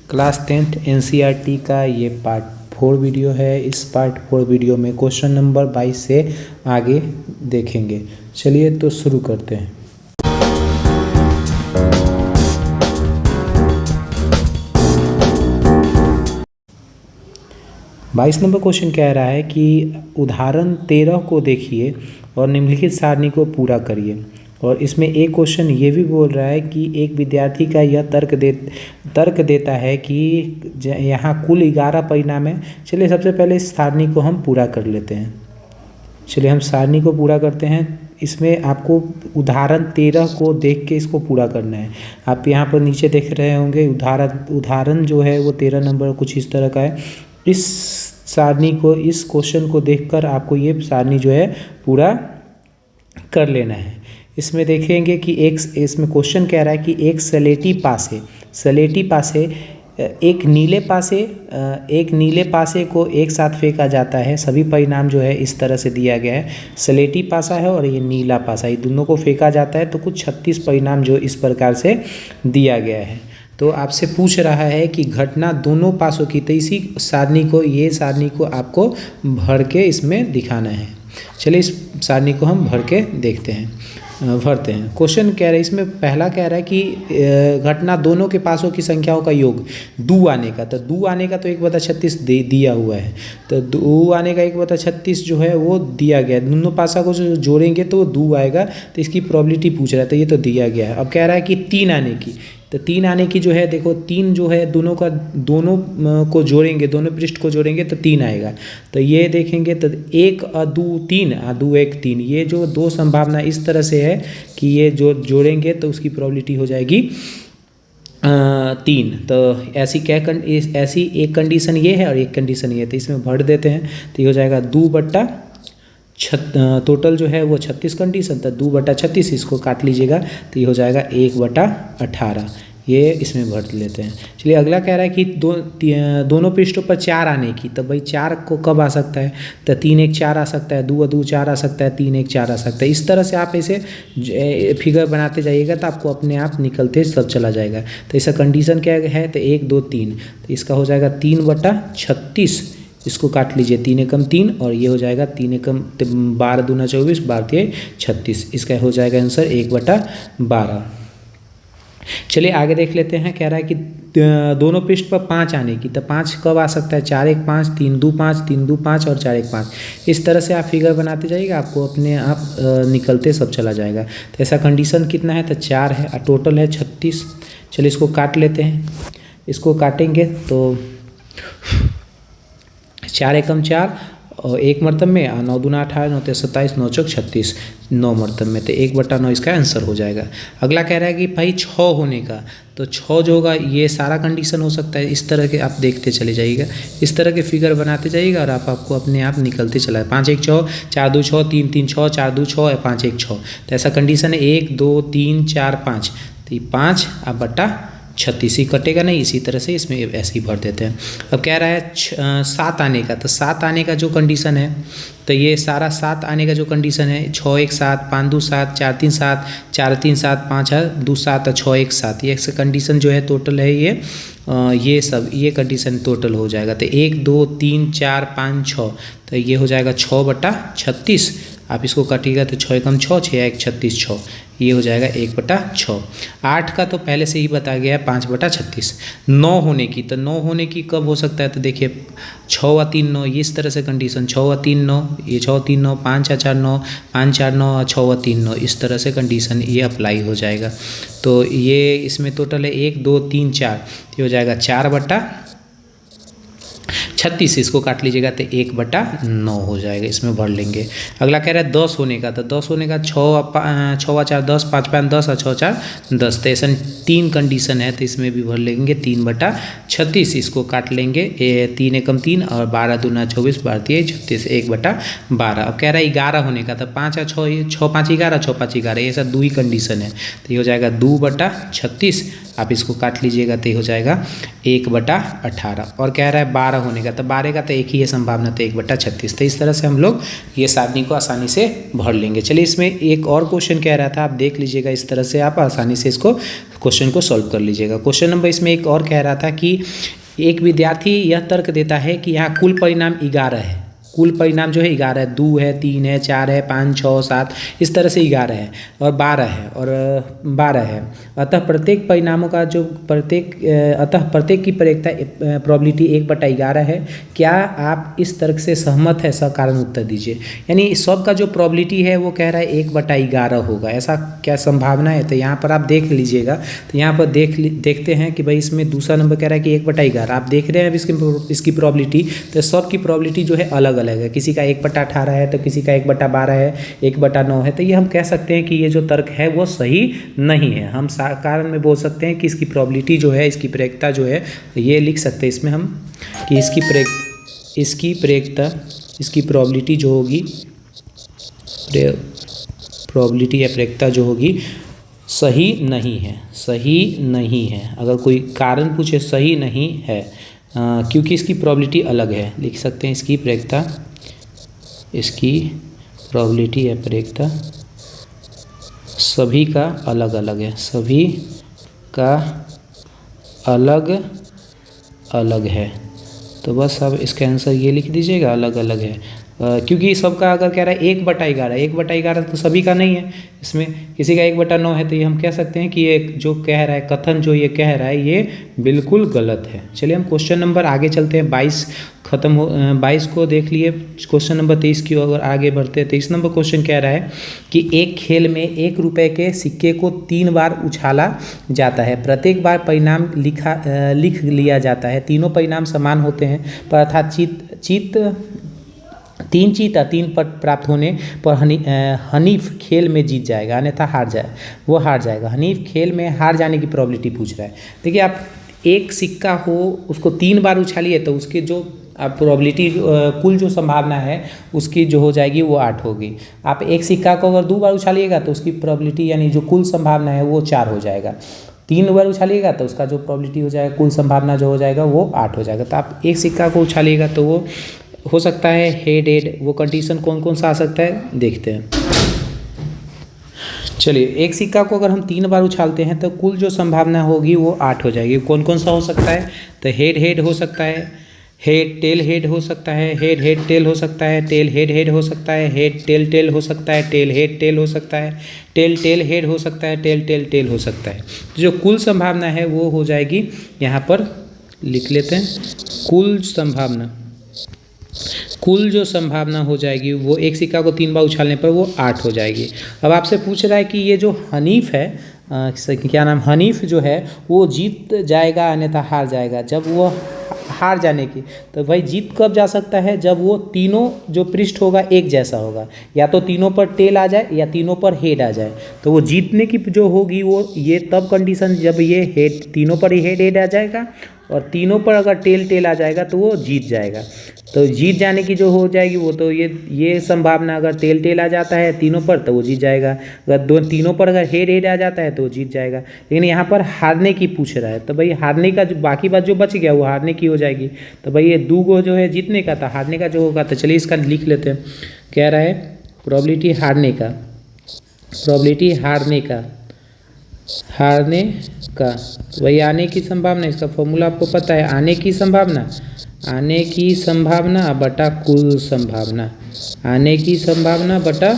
Class 10th NCERT का ये part 4 video है। इस पार्ट 4 वीडियो में क्वेश्चन नंबर 22 से आगे देखेंगे। चलिए तो शुरू करते हैं। बाईस नंबर क्वेश्चन कह रहा है कि उदाहरण 13 को देखिए और निम्नलिखित सारणी को पूरा करिए। और इसमें एक क्वेश्चन ये भी बोल रहा है कि एक विद्यार्थी का यह तर्क देता है कि यहाँ कुल 11 परिणाम है। चलिए सबसे पहले इस सारणी को हम पूरा कर लेते हैं। चलिए हम सारणी को पूरा करते हैं। इसमें आपको उदाहरण 13 को देख के इसको पूरा करना है। आप यहाँ पर नीचे देख रहे होंगे उदाहरण जो है वो 13 नंबर कुछ इस तरह का है। इस सारणी को, इस क्वेश्चन को देखकर आपको ये सारणी जो है पूरा कर लेना है। इसमें देखेंगे कि इसमें क्वेश्चन कह रहा है कि एक सलेटी पासे एक नीले पासे को एक साथ फेंका जाता है। सभी परिणाम जो है इस तरह से दिया गया है। सलेटी पासा है और ये नीला पासा, ये दोनों को फेंका जाता है तो कुछ 36 परिणाम जो इस प्रकार से दिया गया है। तो आपसे पूछ रहा है कि घटना दोनों पासों की, तो इसी सारणी को आपको भर के इसमें दिखाना है। चलिए इस सारणी को हम भरते हैं। क्वेश्चन कह रहा है, इसमें पहला कह रहा है कि घटना दोनों के पासों की संख्याओं का योग 2 आने का। तो 2 आने का तो 1/36 दिया हुआ है। तो 2 आने का 1/36 जो है वो दिया गया है। दोनों पासा को जो जोड़ेंगे तो 2 आएगा। तो इसकी प्रोबेबिलिटी पूछ रहा है, तो ये तो दिया गया है। अब कह रहा है कि 3 आने की, तो 3 आने की जो है, देखो 3 जो है दोनों को जोड़ेंगे, दोनों पृष्ठ को जोड़ेंगे तो 3 आएगा। तो ये देखेंगे तो 1 और 2 3, 2 1 3, ये जो 2 संभावना इस तरह से है कि ये जो जोड़ेंगे तो उसकी प्रोबेबिलिटी हो जाएगी 3। तो ऐसी एक कंडीशन ये है और एक कंडीशन ये है। तो इसमें भर देते हैं तो ये हो जाएगा 2 टोटल जो है वो 36 कंडीशन, तो 2/36 इसको काट लीजिएगा तो ये हो जाएगा 1/18। ये इसमें भर लेते हैं। चलिए अगला कह रहा है कि दोनों पृष्ठों पर 4 आने की। तो भाई 4 को कब आ सकता है? तो 3 1 4 आ सकता है, 2 2 4 आ सकता है, 3 1 4 आ सकता है। इस तरह से आप ऐसे फिगर बनाते जाइएगा तो आपको अपने आप निकलते सब चला जाएगा। तो ऐसा कंडीशन क्या है? तो 1 2 3, तो इसका हो जाएगा 3/36। इसको काट लीजिए, 3 एकम 3 और ये हो जाएगा 3 एकम 12 दूना 24, 12 36। इसका हो जाएगा आंसर 1/12। चलिए आगे देख लेते हैं। कह रहा है कि दोनों पृष्ठ पर 5 आने की। तो 5 कब आ सकता है? 4 1 5, 3 2 5, 3 2 5 और 4 1 5। इस तरह से आप फिगर बनाते जाइएगा, आपको अपने आप निकलते सब चला जाएगा। तो ऐसा कंडीशन कितना है? तो 4 है और टोटल है 36। चलिए इसको काट लेते हैं। इसको काटेंगे तो 4 एकम 4 और 1 मरतब में, 9 दूना 18, 9 3 27, 9 चौक 36, 9 मरतब में, तो 1/9 इसका आंसर हो जाएगा। अगला कह रहा है कि भाई 6 होने का। तो 6 जो होगा ये सारा कंडीशन हो सकता है। इस तरह के आप देखते चले जाइएगा, इस तरह के फिगर बनाते जाइएगा और आपको अपने आप निकलते चला है। 5 1 6, 4 2 6, 3 3 6, 4 2 6 और 5 1 6। तो ऐसा कंडीशन है 1 2 3 4 5। तो ये 5 अब बटा 36 ही कटेगा नहीं। इसी तरह से इसमें ऐसे ही भर देते हैं। अब कह रहा है 7 आने का। तो 7 आने का जो कंडीशन है, तो ये सारा 7 आने का जो कंडीशन है, 6 1 7, 5 2 7, 4 3 7, 4 3 7, 5 2 7 और 6 1 7। ये कंडीशन जो है टोटल है ये कंडीशन टोटल हो जाएगा। तो 1 2 3 4 5 6, तो ये हो जाएगा 6/36। आप इसको काटिएगा तो 6 एकम 6, 6 1 36, 6, ये हो जाएगा 1/6। 8 का तो पहले से ही बताया गया है 5/36। 9 होने की। तो 9 होने की कब हो सकता है? तो देखिए 6 व 3 9, ये इस तरह से कंडीशन 6 व 3 9, ये 6 3 9, 5 4 9, 5 4 9 और 6 व 3 9, इस तरह से कंडीशन ये अप्लाई हो जाएगा। तो ये इसमें टोटल है 1 2 3 4, ये हो जाएगा 4/36। इसको काट लीजिएगा तो 1/9 हो जाएगा। इसमें भर लेंगे। अगला कह रहा है 10 होने का। तो 10 होने का 6 4 10, 5 5 10 और 6 4 10। तो ऐसा 3 कंडीशन है, तो इसमें भी भर लेंगे 3/36। इसको काट लेंगे, 3 एकम 3 और 12 दूना 24, 12 36, 1/12। अब कह रहा है 11 होने का। तो 5 और 6 5 11, 6 5 11, ये सब 2 ही कंडीशन है। तो ये हो जाएगा 2/36 आप इसको काट लीजिएगा तो ये हो जाएगा 1/18। और कह रहा है 12 होने का, तो 12 का तो एक ही है संभावना, तो 1/36। तो इस तरह से हम लोग ये सारणी को आसानी से भर लेंगे। चलिए इसमें एक और क्वेश्चन कह रहा था, आप देख लीजिएगा, इस तरह से आप आसानी से इसको क्वेश्चन को सॉल्व कर लीजिएगा। क्वेश्चन नंबर इसमें एक और कह रहा था कि एक विद्यार्थी यह तर्क देता है कि यहाँ कुल परिणाम 11 है। कुल परिणाम जो है 11 है, 2 है, 3 है, 4 है, 5, 6, 7, इस तरह से 11 है और 12 है और 12 है। अतः प्रत्येक परिणामों का जो प्रत्येक की प्रत्येकता प्रोबेबिलिटी 1/11 है। क्या आप इस तर्क से सहमत है? सकारण उत्तर दीजिए। यानी सब का जो प्रोबेबिलिटी है वो कह रहा है 1/11 होगा, ऐसा क्या संभावना है? तो यहाँ पर आप देख लीजिएगा, तो यहाँ पर देखते हैं कि भाई इसमें दूसरा नंबर कह रहा है कि 1/11। आप देख रहे हैं अब इसकी प्रोबेबिलिटी, तो सब की प्रोबेबिलिटी जो है अलग अलग है। किसी का 1/18 है, तो किसी का 1/12 है, 1/9 है। तो ये हम कह सकते हैं कि ये जो तर्क है वो सही नहीं है। हम कारण में बोल सकते हैं कि इसकी प्रोबेबिलिटी जो है, इसकी प्रत्येकता जो है, ये लिख सकते हैं इसमें हम कि इसकी प्रोबेबिलिटी जो होगी, प्रोबेबिलिटी या प्रत्येकता जो होगी सही नहीं है, सही नहीं है। अगर कोई कारण पूछे सही नहीं है, क्योंकि इसकी प्रोबेबिलिटी अलग है। लिख सकते हैं इसकी प्रोबेबिलिटी या प्रत्येकता सभी का अलग अलग है, सभी का अलग अलग है। तो बस अब इसका आंसर ये लिख दीजिएगा, अलग अलग है। क्योंकि सबका अगर कह रहा है 1/11, 1/11 तो सभी का नहीं है। इसमें किसी का 1/9 है, तो ये हम कह सकते हैं कि ये जो कह रहा है, कथन जो ये कह रहा है, ये बिल्कुल गलत है। चलिए हम क्वेश्चन नंबर आगे चलते हैं। 22 को देख लिए। क्वेश्चन नंबर 23 की ओर आगे बढ़ते हैं। 23 नंबर क्वेश्चन कह रहा है कि एक खेल में 1 रुपये के सिक्के को 3 बार उछाला जाता है। प्रत्येक बार परिणाम लिख लिया जाता है। तीनों परिणाम समान होते हैं, पर अर्थात 3 पट प्राप्त होने पर हनीफ खेल में जीत जाएगा, अन्यथा हार जाएगा। हनीफ खेल में हार जाने की प्रोबेबिलिटी पूछ रहा है। देखिए, आप एक सिक्का हो, उसको 3 बार उछालिए तो उसके जो प्रोबेबिलिटी, कुल जो संभावना है उसकी जो हो जाएगी वो 8 होगी। आप एक सिक्का को अगर 2 बार उछालिएगा तो उसकी प्रोबेबिलिटी यानी जो कुल संभावना है वो 4 हो जाएगा। 3 बार उछालिएगा तो उसका जो प्रोबेबिलिटी हो जाएगा, कुल संभावना जो हो जाएगा वो 8 हो जाएगा। तो आप एक सिक्का को उछालिएगा तो वो हो सकता है हेड। वो कंडीशन कौन कौन सा आ सकता है देखते हैं। चलिए, एक सिक्का को अगर हम 3 बार उछालते हैं तो कुल जो संभावना होगी वो 8 हो जाएगी। कौन कौन सा हो सकता है? तो हेड हो सकता है, टेल हो सकता है, हेड टेल हो सकता है, टेल हेड हो सकता है, हेड टेल हो सकता है, टेल हेड टेल हो सकता है, टेल हेड हो सकता है, टेल टेल हो सकता है। तो जो कुल संभावना है वो हो जाएगी, यहाँ पर लिख लेते हैं, कुल जो संभावना हो जाएगी वो एक सिक्का को 3 बार उछालने पर वो 8 हो जाएगी। अब आपसे पूछ रहा है कि ये जो हनीफ है, क्या नाम, हनीफ जो है वो जीत जाएगा अन्यथा हार जाएगा। जब वो हार जाने की, तो भाई जीत कब जा सकता है? जब वो तीनों जो पृष्ठ होगा एक जैसा होगा, या तो तीनों पर टेल आ जाए या तीनों पर हेड आ जाए। तो वो जीतने की जो होगी वो ये तब कंडीशन जब ये हेड, तीनों पर ही हेड आ जाएगा और तीनों पर अगर टेल आ जाएगा तो वो जीत जाएगा। तो जीत जाने की जो हो जाएगी वो तो ये संभावना, अगर टेल आ जाता है तीनों पर तो वो जीत जाएगा। अगर तीनों पर अगर हेड आ जाता है तो वो जीत जाएगा। लेकिन यहाँ पर हारने की पूछ रहा है, तो भाई हारने का जो बाकी बात जो बच गया वो हारने की हो जाएगी। तो भाई ये 2 गो जो है जीतने का था, हारने का जो होगा। तो चलिए इसका लिख लेते हैं। कह रहा है प्रोबेबिलिटी हारने का वही आने की संभावना, इसका फॉर्मूला आपको पता है, आने की संभावना बटा कुल संभावना, आने की संभावना बटा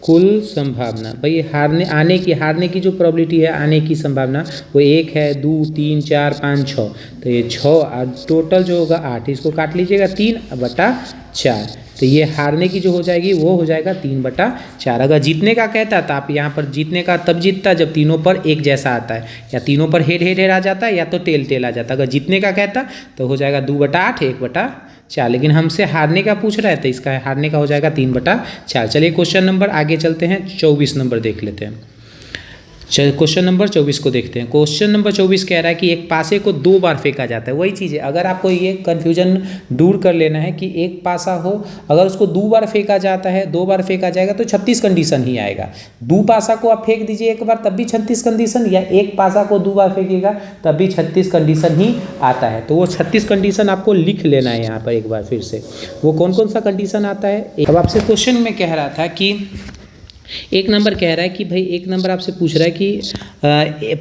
कुल संभावना। भाई हारने की जो प्रोबेबिलिटी है, आने की संभावना वो 1 है, 2, 3, 4, 5, 6, तो ये 6 और टोटल जो होगा 8, इसको काट लीजिएगा 3/4। तो ये हारने की जो हो जाएगी वो हो जाएगा 3/4। अगर जीतने का कहता है तो आप यहाँ पर जीतने का तब जीतता जब तीनों पर एक जैसा आता है, या तीनों पर हेड आ जाता है या तो टेल आ जाता है। अगर जीतने का कहता तो हो जाएगा 2/8, 1/4। लेकिन हमसे हारने का पूछ रहा है तो इसका हारने का हो जाएगा 3/4। चलिए क्वेश्चन नंबर आगे चलते हैं, 24 नंबर देख लेते हैं। चलिए क्वेश्चन नंबर 24 को देखते हैं। क्वेश्चन नंबर 24 कह रहा है कि एक पासे को 2 बार फेंका जाता है। वही चीज़ है, अगर आपको ये कन्फ्यूजन दूर कर लेना है कि एक पासा हो, अगर उसको 2 बार फेंका जाता है, 2 बार फेंका जाएगा तो 36 कंडीशन ही आएगा। 2 पासा को आप फेंक दीजिए एक बार तब भी 36 कंडीशन, या एक पासा को 2 बार फेंकेगा तब भी 36 कंडीशन ही आता है। तो वो 36 कंडीशन आपको लिख लेना है यहाँ पर एक बार फिर से। वो कौन कौन सा कंडीशन आता है। अब आपसे क्वेश्चन में कह रहा था कि एक नंबर कह रहा है कि भाई एक नंबर आपसे पूछ रहा है कि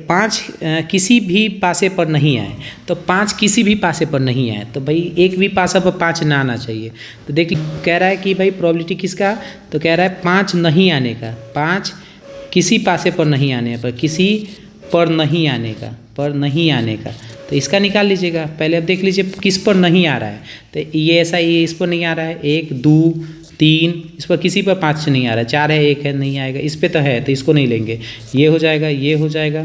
5 किसी भी पासे पर नहीं आए, तो 5 किसी भी पासे पर नहीं आए तो भाई एक भी पासा पर 5 ना आना चाहिए। तो देख कह रहा है कि भाई प्रोबेबिलिटी किसका, तो कह रहा है 5 नहीं आने का, 5 किसी पासे पर नहीं आने पर, किसी पर नहीं आने का, पर नहीं आने का, तो इसका निकाल लीजिएगा। पहले अब देख लीजिए किस पर नहीं आ रहा है, तो ये ऐसा, ये इस पर नहीं आ रहा है, 1 2 3, इस पर किसी पर 5 नहीं आ रहा है, 4 है, 1 है, नहीं आएगा, इस पे तो है तो इसको नहीं लेंगे। ये हो जाएगा, ये हो जाएगा,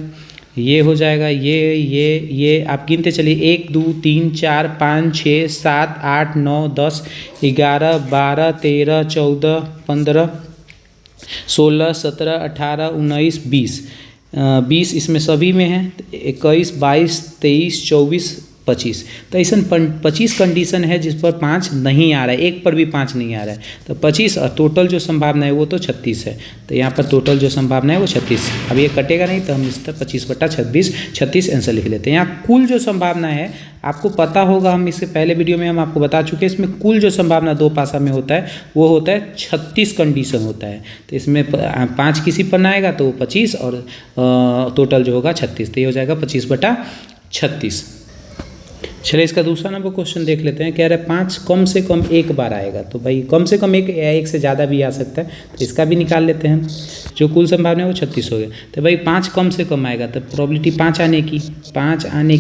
ये हो जाएगा, ये आप गिनते चलिए 1 2 3 4 5 6 7 8 9 10 11 12 13 14 15 16 17 18 19 20 20 इसमें सभी में है, 21 22 23 24 25, तो ऐसा 25 कंडीशन है जिस पर 5 नहीं आ रहा है, एक पर भी 5 नहीं आ रहा है। तो 25 और टोटल जो संभावना है वो तो 36 है। तो यहाँ पर टोटल जो संभावना है वो 36। अब ये कटेगा नहीं तो हम इस तरह 25/26 36 आंसर लिख लेते हैं। यहाँ कुल जो संभावना है आपको पता होगा, हम इससे पहले वीडियो में हम आपको बता चुके हैं, इसमें कुल जो संभावना 2 पासा में होता है वो होता है 36 कंडीशन होता है। तो इसमें 5 किसी पर ना आएगा तो 25 और टोटल जो होगा 36, तो ये हो जाएगा 25/36। चलिए इसका दूसरा नंबर क्वेश्चन देख लेते हैं। कह रहा है 5 कम से कम एक बार आएगा, तो भाई कम से कम एक या एक से ज़्यादा भी आ सकता है, तो इसका भी निकाल लेते हैं। जो कुल संभावना है वो 36 हो गया। तो भाई 5 कम से कम आएगा तो प्रोबेबिलिटी 5 आने की, 5 आने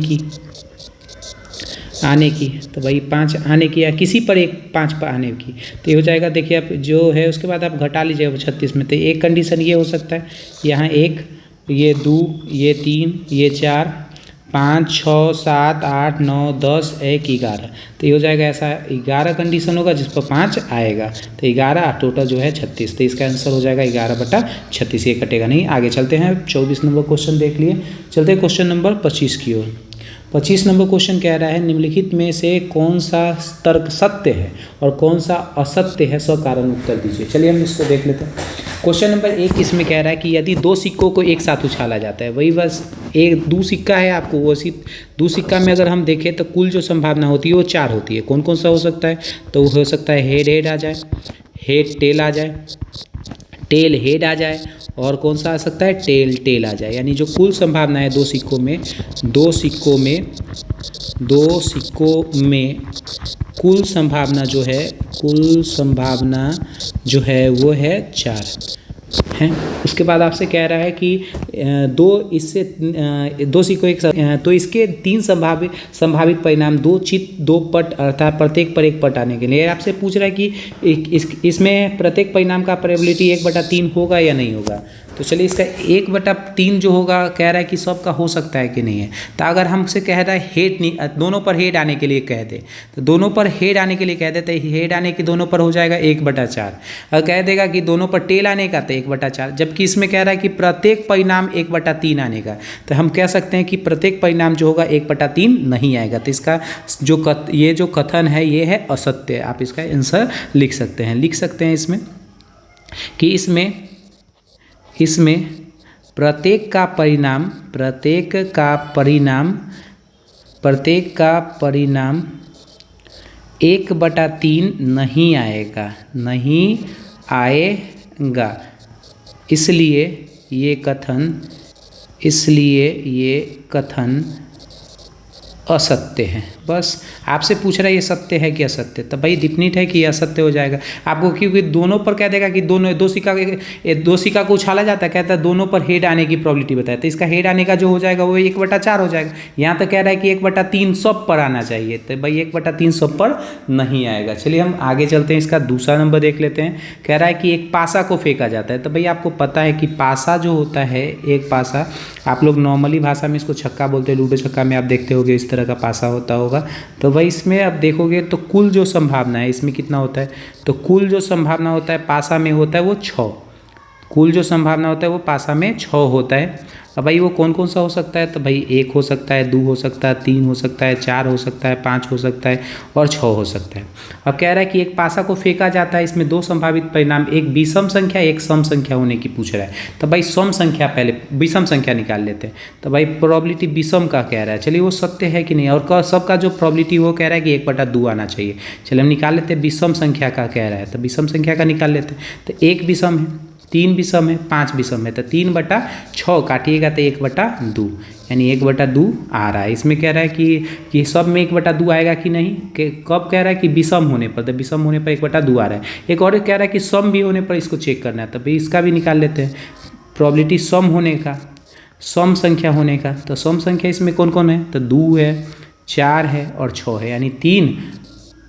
की, तो भाई 5 आने की या किसी पर एक 5 पर आने की, तो ये हो जाएगा। देखिए आप जो है उसके बाद आप घटा लीजिएगा 36 में, तो एक कंडीशन ये हो सकता है, यहाँ 1, ये 2, ये 3, ये 4 5 6 7 8 9 10 1 11, तो ये हो जाएगा ऐसा 11 कंडीशन होगा जिस पर 5 आएगा, तो 11 टोटल जो है 36, तो इसका आंसर हो जाएगा 11/36। ये कटेगा नहीं। आगे चलते हैं, 24 नंबर क्वेश्चन देख लिए। चलते हैं क्वेश्चन नंबर 25 की ओर। 25 नंबर क्वेश्चन कह रहा है निम्नलिखित में से कौन सा तर्क सत्य है और कौन सा असत्य है, सकारण उत्तर दीजिए। चलिए हम इसको देख लेते हैं। क्वेश्चन नंबर 1 इसमें कह रहा है कि यदि 2 सिक्कों को एक साथ उछाला जाता है, वही बस एक 2 सिक्का है आपको, वो 2 सिक्का में अगर हम देखें तो कुल जो संभावना होती है वो 4 होती है। कौन कौन सा हो सकता है, तो हो सकता है हेड हेड आ जाए, हेड टेल आ जाए, टेल हेड आ जाए, और कौन सा आ सकता है, टेल टेल आ जाए। यानी जो कुल संभावना है 2 सिक्कों में कुल संभावना जो है वो है 4 है। उसके बाद आपसे कह रहा है कि 2 सिक्कों एक साथ, तो इसके 3 संभावित परिणाम 2 चित 2 पट अर्थात प्रत्येक पर एक पट आने के लिए। आपसे पूछ रहा है कि इसमें प्रत्येक परिणाम का प्रोबेबिलिटी 1/3 होगा या नहीं होगा। तो चलिए इसका 1/3 जो होगा कह रहा है कि सबका हो सकता है कि नहीं है। तो अगर हमसे कह रहा है हेड नहीं, दोनों पर हेड आने के लिए कह दे, तो दोनों पर हेड आने के लिए कह दे तो हेड आने की दोनों पर हो जाएगा 1/4। अगर कह देगा कि दोनों पर टेल आने का तो 1/4, जबकि इसमें कह रहा है कि प्रत्येक परिणाम 1/3 आने का, तो हम कह सकते हैं कि प्रत्येक परिणाम जो होगा 1/3 नहीं आएगा। तो इसका ये जो कथन है ये है असत्य। आप इसका आंसर लिख सकते हैं इसमें कि इसमें प्रत्येक का परिणाम 1/3 नहीं आएगा, इसलिए ये कथन असत्य है। बस आपसे पूछ रहा है ये सत्य है कि असत्य, तो भाई डिफिनिट है कि ये असत्य हो जाएगा आपको, क्योंकि दोनों पर कह देगा कि दो सिक्का को उछाला जाता है, कहता है दोनों पर हेड आने की प्रोबेबिलिटी बताए, तो इसका हेड आने का जो हो जाएगा वो 1/4 हो जाएगा। यहाँ तो कह रहा है कि 1/3 सब पर आना चाहिए, तो भाई 1/3 सब पर नहीं आएगा। चलिए हम आगे चलते हैं, इसका दूसरा नंबर देख लेते हैं। कह रहा है कि एक पासा को फेंका जाता है, तो भाई आपको पता है कि पासा जो होता है, एक पासा, आप लोग नॉर्मली भाषा में इसको छक्का बोलते हैं, लूडो छक्का में आप देखते होगे इस तरह का पासा होता होगा। तो भाई इसमें आप देखोगे तो कुल जो संभावना है इसमें कितना होता है, तो कुल जो संभावना होता है पासा में होता है वो 6। कुल जो संभावना होता है वो पासा में 6 होता है। अब भाई वो कौन कौन सा हो सकता है, तो भाई 1 हो सकता है, 2 हो सकता है, 3 हो सकता है, 4 हो सकता है, 5 हो सकता है और 6 हो सकता है। अब कह रहा है कि एक पासा को फेंका जाता है, इसमें 2 संभावित परिणाम, एक विषम संख्या एक सम संख्या होने की पूछ रहा है। तो भाई सम संख्या पहले विषम संख्या निकाल लेते हैं। तो भाई प्रोबेबिलिटी विषम का कह रहा है, चलिए वो सत्य है कि नहीं, और सबका जो प्रोबेबिलिटी वो कह रहा है कि 1/2 आना चाहिए। चलिए हम निकाल लेते हैं, विषम संख्या का कह रहा है तो विषम संख्या का निकाल लेते हैं। तो 1 विषम है, 3 विषम है, 5 विषम है, तो 3/6 काटिएगा तो 1/2 यानी 1/2 आ रहा है। इसमें कह रहा है कि सब में 1/2 आएगा कि नहीं, कब कह रहा है कि विषम होने पर, तो विषम होने पर 1/2 आ रहा है। एक और कह रहा है कि सम भी होने पर इसको चेक करना है, तो भाई इसका भी निकाल लेते हैं प्रोबेबिलिटी सम होने का, सम संख्या होने का। तो सम संख्या इसमें कौन कौन है, तो 2 है, 4 है और 6 है, यानी 3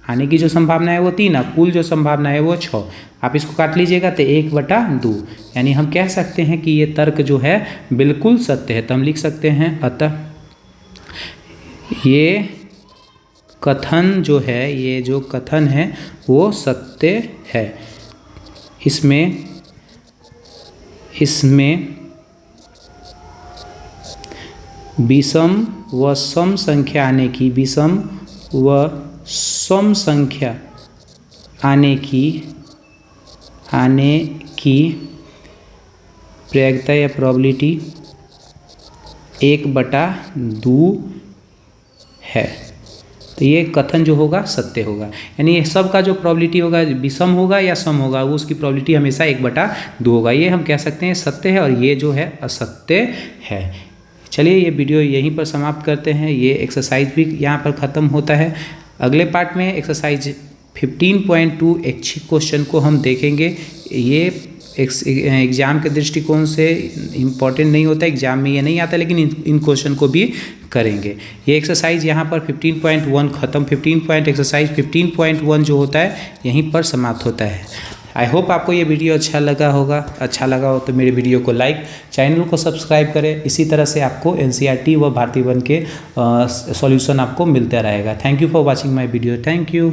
आने की जो संभावना है वो 3 है, कुल जो संभावना है वो 6। आप इसको काट लीजिएगा तो 1/2 यानी हम कह सकते हैं कि ये तर्क जो है बिल्कुल सत्य है। तो हम लिख सकते हैं अतः ये कथन जो है, ये जो कथन है वो सत्य है। इसमें विषम व सम संख्या आने की, विषम व सम संख्या आने की प्रयोज्यता या प्रोबेबिलिटी 1/2 है। तो ये कथन जो होगा सत्य होगा, यानी ये सब का जो प्रोबेबिलिटी होगा विषम होगा या सम होगा, वो उसकी प्रोबेबिलिटी हमेशा 1/2 होगा। ये हम कह सकते हैं सत्य है और ये जो है असत्य है। चलिए ये वीडियो यहीं पर समाप्त करते हैं। ये एक्सरसाइज भी यहाँ पर ख़त्म होता है। अगले पार्ट में एक्सरसाइज 15.2 ऐच्छिक क्वेश्चन को हम देखेंगे। ये एग्ज़ाम के दृष्टिकोण से इम्पॉर्टेंट नहीं होता, एग्ज़ाम में ये नहीं आता, लेकिन इन क्वेश्चन को भी करेंगे। ये एक्सरसाइज यहाँ पर 15.1 ख़त्म, एक्सरसाइज 15.1 जो होता है यहीं पर समाप्त होता है। आई होप आपको ये वीडियो अच्छा लगा होगा। अच्छा लगा हो तो मेरे वीडियो को लाइक, चैनल को सब्सक्राइब करें। इसी तरह से आपको NCERT व भारतीय वन के सॉल्यूशन आपको मिलता रहेगा। Thank you for watching my video. Thank you.